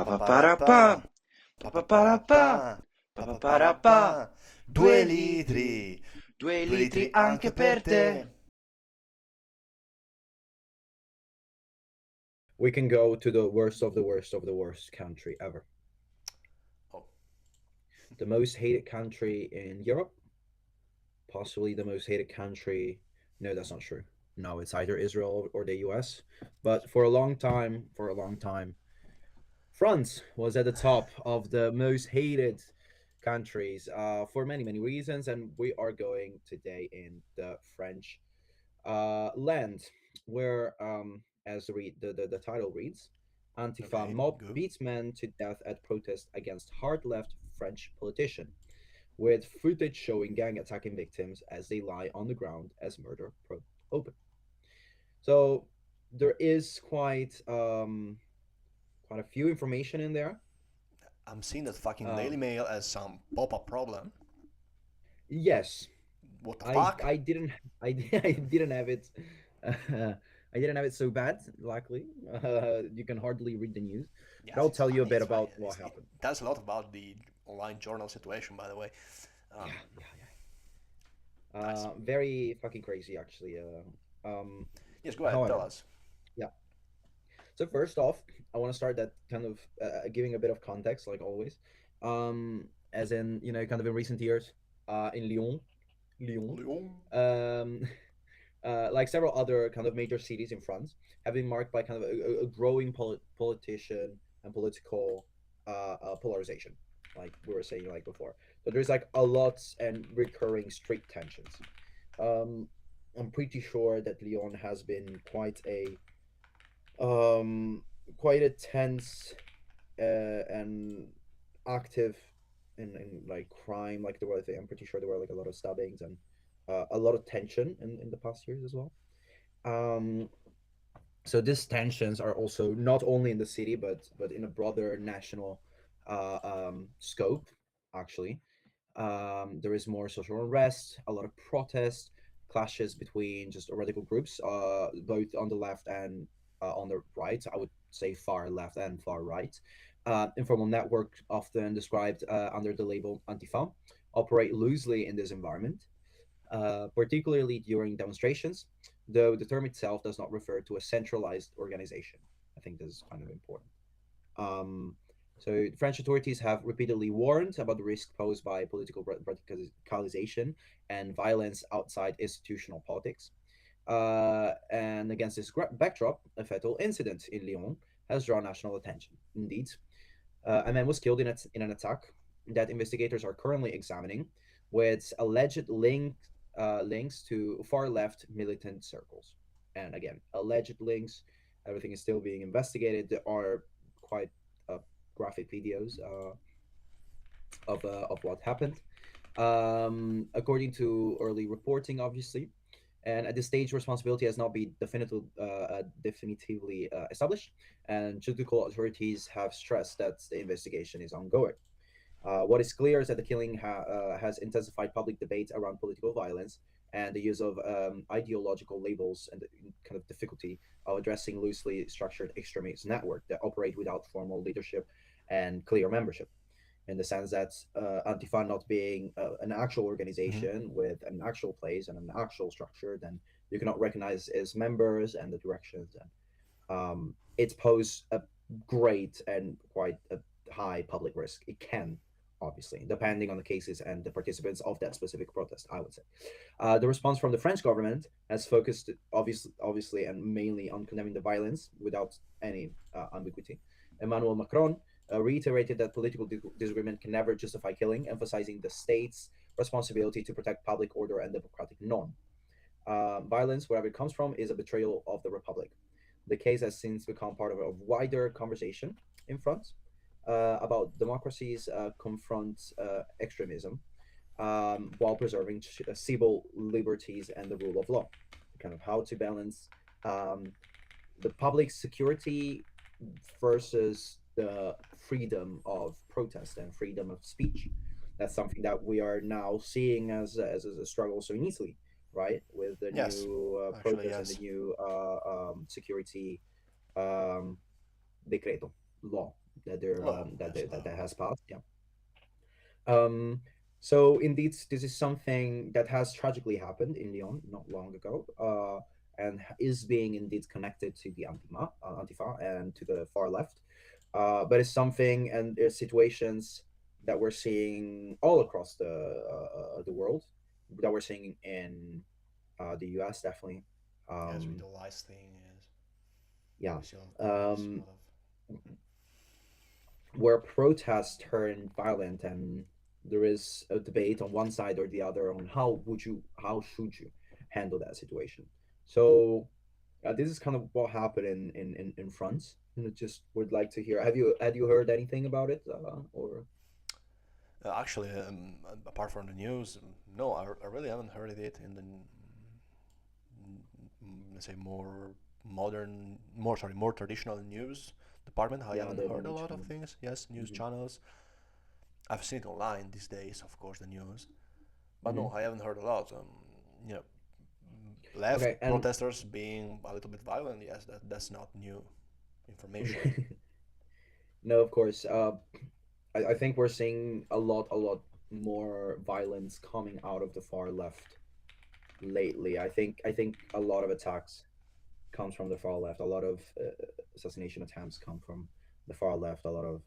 Pa pa para pa, pa pa para pa, pa pa para pa. Due litri, due litri anche per te. We can go to the worst of the worst of the worst country ever. Oh, The most hated country in Europe, possibly the most hated country. No, that's not true. No, it's either Israel or the US. But for a long time, France was at the top of the most hated countries for many, many reasons. And we are going today in the French land, where, as the title reads, Antifa okay, mob good. beats men to death at protest against hard left French politician, with footage showing gang attacking victims as they lie on the ground as murder open. So there is quite a few information in there. I'm seeing that fucking Daily Um, Mail as some pop-up problem. yes, What the I fuck? I didn't I didn't have it. I didn't have it so bad. Luckily, you can hardly read the news, but Yes, I'll it's tell you a funny. bit It's funny. about what It happened. tells a lot about the online journal situation, by the way. Yeah, Um, yeah, yeah. nice. Very fucking crazy, actually. Yes, go ahead. Tell However, us. yeah. So first off, I want to start that kind of giving a bit of context, like always. As in, kind of in recent years, in Lyon, Lyon. um, like several other kind of major cities in France, have been marked by kind of a growing politician and political polarization, like we were saying like before. So there's like a lot and recurring street tensions. Um, I'm pretty sure that Lyon has been um, quite a tense and active in like crime. Like I'm pretty sure there were like a lot of stabbings and a lot of tension in the past years as well. Um, so these tensions are also not only in the city but in a broader national scope. Actually, there is more social unrest, a lot of protest, clashes between just radical groups, both on the left and on the right. I would say far left and far right. Informal networks, often described under the label Antifa, operate loosely in this environment, particularly during demonstrations, though the term itself does not refer to a centralized organization. I think this is kind of important. Um, so French authorities have repeatedly warned about the risk posed by political radicalization and violence outside institutional politics. And against this backdrop, a fatal incident in Lyon has drawn national attention. Indeed, a man was killed in an attack that investigators are currently examining, with alleged links to far left militant circles. And again, alleged links. Everything is still being investigated. There are quite uh, graphic videos of what happened. According to early reporting, obviously, and at this stage, responsibility has not been definitively established, and judicial authorities have stressed that the investigation is ongoing. What is clear is that the killing has intensified public debate around political violence and the use of ideological labels and the kind of difficulty of addressing loosely structured extremist network that operate without formal leadership and clear membership. In the sense that Antifa not being an actual Hmm. organization with an actual place and an actual structure, then you cannot recognize its members and the directions, and it poses a great and quite a high public risk. It can, obviously, depending on the cases and the participants of that specific protest, I would say. The response from the French government has focused, obviously, and mainly on condemning the violence without any ambiguity. Emmanuel Macron reiterated that political disagreement can never justify killing, emphasizing the state's responsibility to protect public order and democratic norm. Violence, wherever it comes from, is a betrayal of the republic. The case has since become part of a wider conversation in France about democracies confront extremism while preserving civil liberties and the rule of law. Kind of how to balance um, the public security versus the freedom of protest and freedom of speech. That's something that we are now seeing as a struggle so easily, right? With the Yes, new actually, protests and the yes. new security um, decreto. law that they're Law, that yes, they, law. that has passed. Yeah. Um, so indeed, this is something that has tragically happened in Lyon not long ago, and is being indeed connected to the Antifa and to the far left. But it's something, and there's situations that we're seeing all across the world, that we're seeing in the U.S. definitely. Yes, with Um, the lice thing, yes. yeah. We see nowadays a Um, lot of. where protests turn violent, and there is a debate on one side or the other on how should you handle that situation. So this is kind of what happened in France, and I just would like to hear, had you heard anything about it, or Actually, apart from the news, no, I really haven't heard of it in the, let's say, more modern, more traditional news department. I yeah, haven't the heard a news lot of channels? things. Yes, news Hmm. channels. I've seen it online these days, of course, the news. But no, Hmm. I haven't heard a lot. You know, left Okay, and protesters being a little bit violent. Yes, that's not new information. no, of course, I think we're seeing a lot more violence coming out of the far left lately. I think a lot of attacks comes from the far left. A lot of assassination attempts come from the far left. A lot of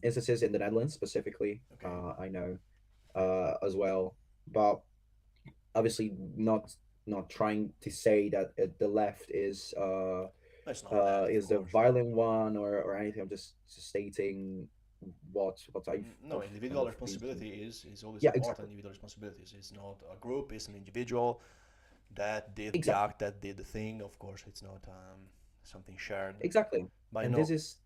instances in the Netherlands specifically, Okay, I know as well. But obviously, not trying to say that the left it's not bad, of is the course. violent one or anything. I'm just stating No, I've kind individual of been seeing. responsibility is always Yeah, important. exactly, Individual responsibilities. It's not a group. It's an individual that did the exactly, act, that did the thing. Of course, it's not something shared. exactly. But And this is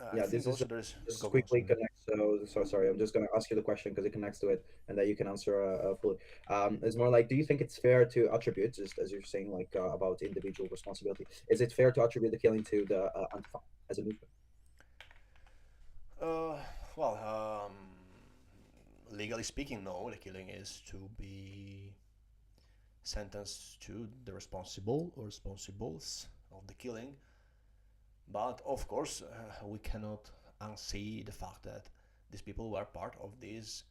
I yeah, this think is also there's just go go. quickly Sorry. connects. So sorry, I'm just going to ask you the question because it connects to it, and that you can answer fully. It's more like, do you think it's fair to attribute, just as you're saying, like about individual responsibility? Is it fair to attribute the killing to the Antifa as a movement? Uh, well, legally speaking, no. The killing is to be sentenced to the responsible or responsibles of the killing. But of course, we cannot unsee the fact that these people were part of these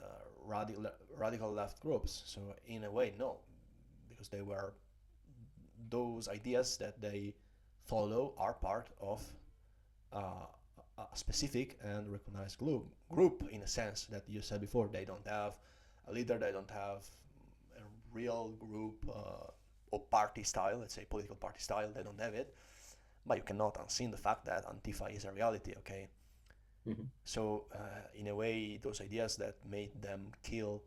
uh, radical left groups. So in a way, no, because they were those ideas that they follow are part of uh, a specific and recognized group in a sense that you said before. They don't have a leader. They don't have a real group or party style. Let's say political party style. They don't have it. But you cannot unseen the fact that Antifa is a reality. Okay, Hmm. so in a way, those ideas that made them kill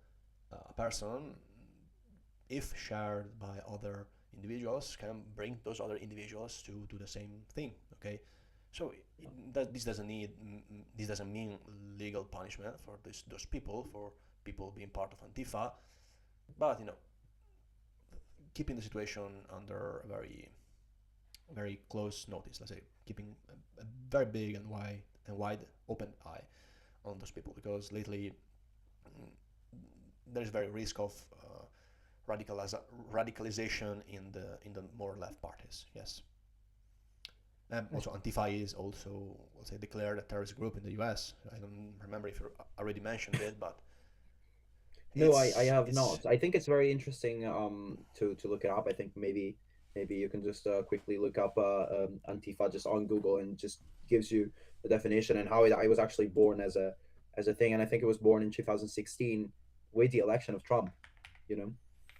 a person, if shared by other individuals, can bring those other individuals to do the same thing. Okay, so this doesn't need this doesn't mean legal punishment for those people, for people being part of Antifa, but keeping the situation under a very close notice. Let's say keeping a very big and wide open eye on those people, because lately mm, there is very risk of radicalization in the more left parties. Yes. I Also, see. Antifa is also, let's say, declared a terrorist group in the U.S. I don't remember if you already mentioned it, but No, I have it's not. I think it's very interesting to look it up. I think maybe you can just quickly look up Antifa just on Google, and just gives you the definition and how I was actually born as a thing. And I think it was born in 2016 with the election of Trump, you know.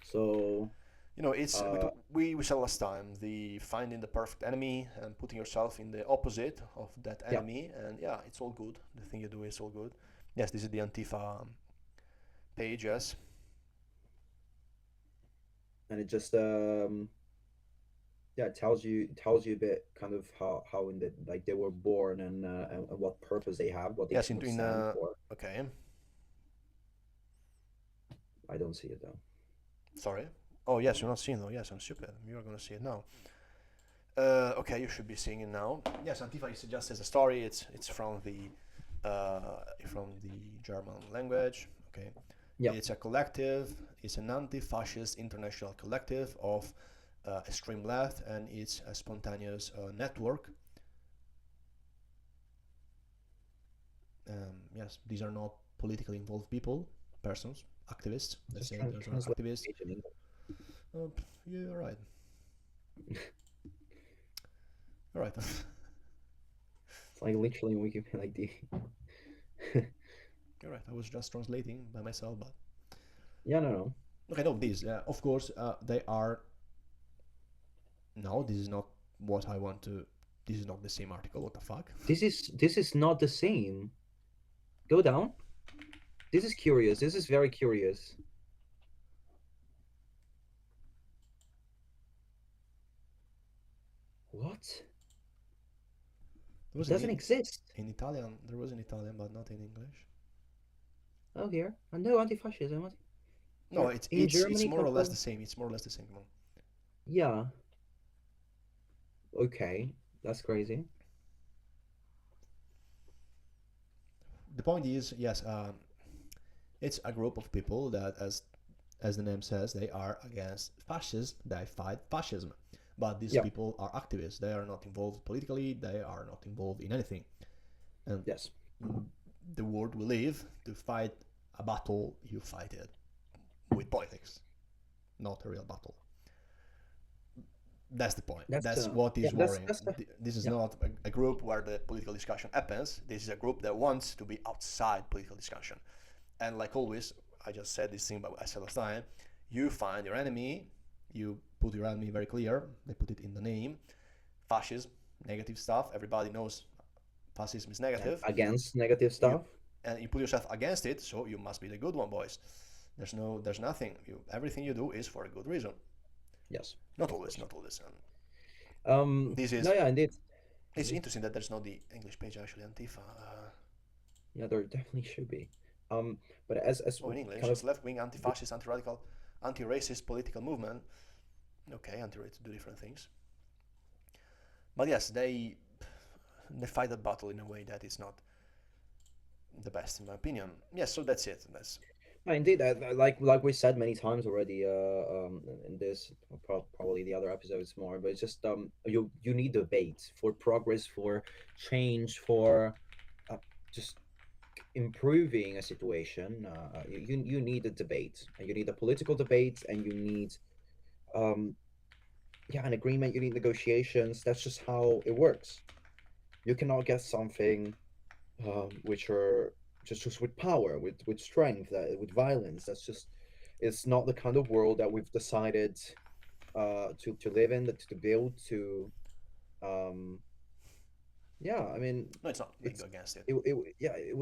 So it's uh we said last time, the finding the perfect enemy and putting yourself in the opposite of that yeah, enemy, and yeah, it's all good. The thing you do is all good. Yes, this is the Antifa page. Yes. and it just yeah, it tells you a bit kind of how in the like they were born, and what purpose they have, what they Yes, kind of in stand for. okay. I don't see it though. Sorry. Oh yes, you're not seeing though. Yes, I'm stupid. You are gonna see it now. Okay, you should be seeing it now. Yes, Antifa is just as a story. It's from the German language. Okay, Yeah. it's a collective. It's an anti-fascist international collective of extreme left, and it's a spontaneous network yes, these are not politically involved people, persons, activists. Let's Just say trying to those are translate activists. page in English. You're right. All right. It's like literally Wikipedia, like the. You're right. I was just translating by myself, but Yeah, no, no. okay. No, these. Of course, they are. No, this is not what I want to. This is not the same article. What the fuck? This is not the same. Go down. This is curious. This is very curious. What? There It was doesn't exist. in Italian. There was in Italian, but not in English. Oh, here. No anti-fascism. No, In it's Germany, more or less the same. It's more or less the same one. yeah. Okay, that's crazy. The point is, yes, it's a group of people that, as the name says, they are against fascism. They fight fascism. But these Yeah. people are activists. They are not involved politically. They are not involved in anything. And Yes. the world we live, to fight a battle, you fight it with politics, not a real battle. That's the point. That's That's what yeah. is That's worrying. that's the This is yeah. not a group where the political discussion happens. This is a group that wants to be outside political discussion. And like always, I just said this thing, but I said last time, you find your enemy, you put your enemy very clear, they put it in the name, fascism, negative stuff, everybody knows fascism is negative, Against negative you stuff. and you put yourself against it, so you must be the good one, boys. There's nothing, everything you do is for a good reason. Yes, Not of always, course. not always. And this No, is, yeah, indeed. it's Indeed. interesting that there's not the English page actually, Antifa. Yeah, there definitely should be. Um, but as Oh, in English, kind of it's left-wing, anti-fascist, anti-radical, anti-racist political movement. Okay, anti-racist do different things. But yes, they fight that battle in a way that is not the best, in my opinion. Yes, so that's it. That's indeed, like we said many times already, in this probably the other episodes more, but it's just you need debate for progress, for change, for uh, just improving a situation. You need a debate, and you need a political debate, and you need um yeah, an agreement. You need negotiations. That's just how it works. You cannot get something which are just with power, with strength, with violence. That's just it's not the kind of world that we've decided to live in, to build, to um, yeah. I mean, no, it's not. They go it's against it. yeah. It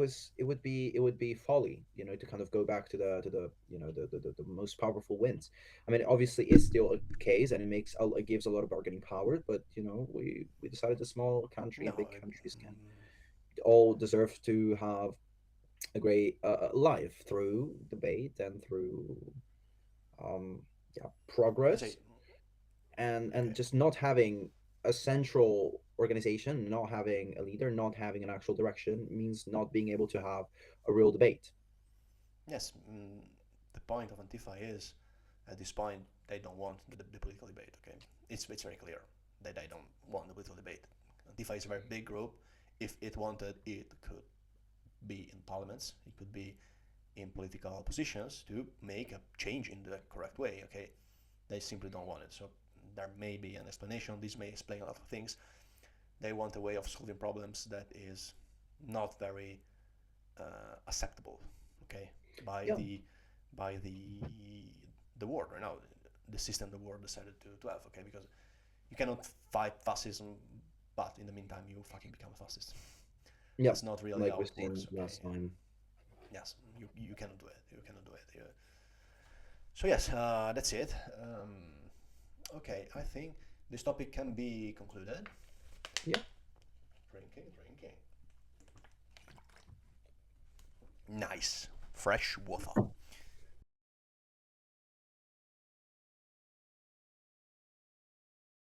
would be folly, to kind of go back to the the most powerful wins. I mean, obviously, it's still a case, and it gives a lot of bargaining power. But we decided a small country No, and big countries can all deserve to have a great life through debate and through um, yeah, I say progress, and okay. just not having a central organization, not having a leader, not having an actual direction means not being able to have a real debate. Yes, the point of Antifa is, at this point, they don't want the political debate. Okay, it's very clear that they don't want the political debate. Antifa is a very big group. If it wanted, it could be in parliaments. It could be in political positions to make a change in the correct way. Okay, they simply don't want it. So there may be an explanation. This may explain a lot of things. They want a way of solving problems that is not very acceptable. Okay, by Yeah, the by the world right now, the system the world decided to have. Okay, because you cannot fight fascism, but in the meantime you fucking become a fascist. yeah, That's not really like how we've it seen works. Okay, last time. yes, you cannot do it. You cannot do it. So yes, that's it. Okay, I think this topic can be concluded. Yeah, Drinking. Nice, fresh water.